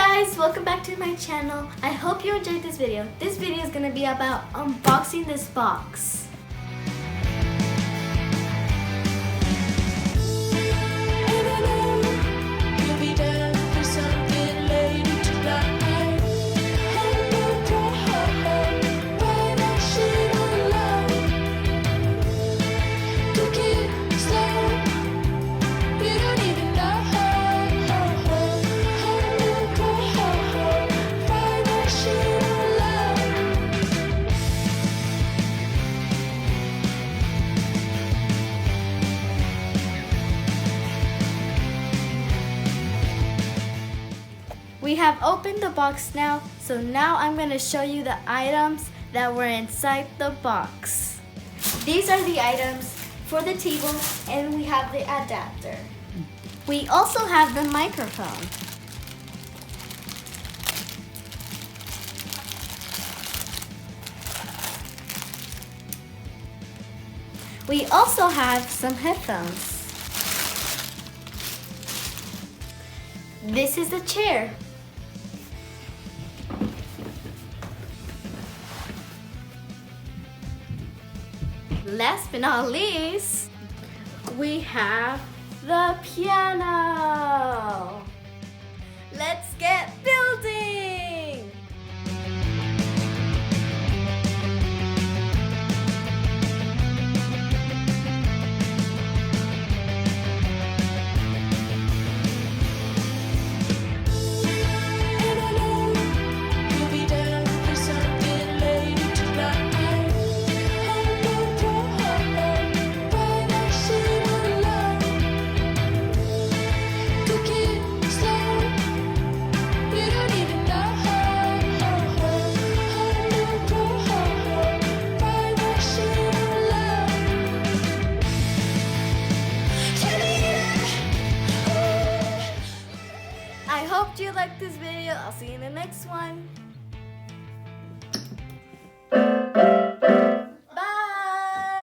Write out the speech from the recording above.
guys, welcome back to my channel. I hope you enjoyed this video. This video is going to be about unboxing this box. We have opened the box now, so now I'm going to show you the items that were inside the box. These are the items for the table, and we have the adapter. We also have the microphone. We also have some headphones. This is the chair. Last but not least, we have the piano. Let's get building! I hope you liked this video. I'll see you in the next one.